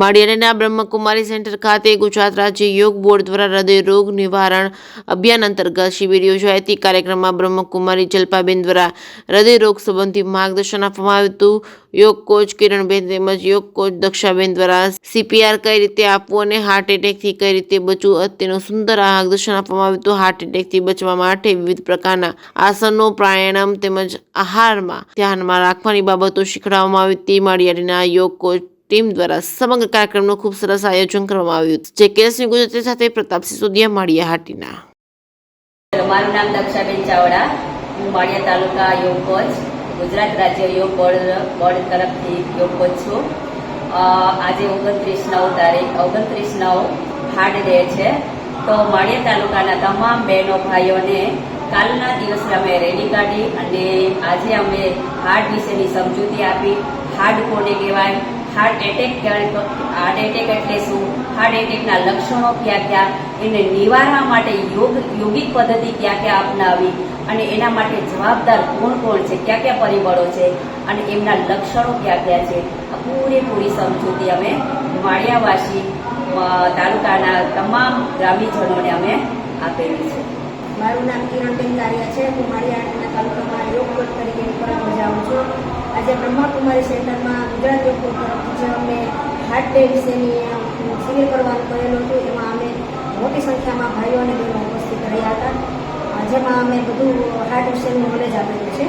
માળિયાના Brahma Kumari centre ખાતે ગુજરાત રાજ્ય યોગ બોર્ડ દ્વારા હૃદય રોગ નિવારણ અભિયાન અંતર્ગત શિબિર યોજાઈ હતી। કાર્યક્રમમાં બ્રહ્મકુમારી જલ્પાબેન દ્વારા હૃદય રોગ સંબંધી માર્ગદર્શન આપવામાં આવ્યું હતું। યોગ કોચ કિરણબેન તેમજ યોગ કોચ દક્ષાબેન દ્વારા CPR કઈ રીતે આપવું અને હાર્ટ એટેકથી કઈ રીતે બચવું તેનું સુંદર માર્ગદર્શન આપવામાં આવ્યું હતું। હાર્ટ એટેકથી બચવા માટે વિવિધ પ્રકારના આસનો, પ્રાણાયામ તેમજ આહારમાં ધ્યાનમાં રાખવાની બાબતો શીખવાડવામાં આવી હતી। માળિયાના યોગ કોચ ટીમ દ્વારા સમગ્ર કાર્યક્રમનું ખૂબ સરસ આયોજન કરવામાં આવ્યું છે। કેસની ગુજરાતી સાથે પ્રતાપસિંહ સોદિયા, માળિયા હાટીના। મારું નામ દક્ષાબેન ચાવડા, હું માળિયા તાલુકા યોગ કોચ, ગુજરાત રાજ્ય યોગ બોર્ડ તરફથી યોગ કોચ છું। આજે 29/9 હાર્ટ ડે છે, તો માળિયા તાલુકાના તમામ બહેનો ભાઈઓને કાલના દિવસે અમે રેલી કાઢી અને આજે અમે હાર્ટ વિશેની સમજૂતી આપી। હાર્ટ કોને કહેવાય, હાર્ટ એટેક એટલે શું, હાર્ટ એટેકના લક્ષણો ક્યાં ક્યાં, એને નિવારવા માટે યોગિક પદ્ધતિ ક્યાં ક્યાં અપનાવી અને એના માટે જવાબદાર કોણ કોણ છે, ક્યાં ક્યાં પરિબળો છે અને એમના લક્ષણો ક્યાં ક્યાં છે, આ પૂરેપૂરી સમજૂતી અમે માળિયાવાસી તાલુકાના તમામ ગ્રામીજનોને અમે આપેલી છે। મારું નામ કિરણબેન કારિયા છે, હું માળિયાના તાલુકામાં યોગ કોચ તરીકે ફરજ બજાવું છું। આજે બ્રહ્મકુમારી સેન્ટરમાં ગુજરાત યોગ બોર્ડ તરફથી જે અમે હાર્ટ ડે વિશેની શિબિર કરવાનું કરેલું હતું, એમાં અમે મોટી સંખ્યામાં ભાઈઓ અને બહેનો ઉપસ્થિત રહ્યા હતા, જેમાં અમે બધું હાર્ટ વિશેનું નોલેજ આપેલું છે।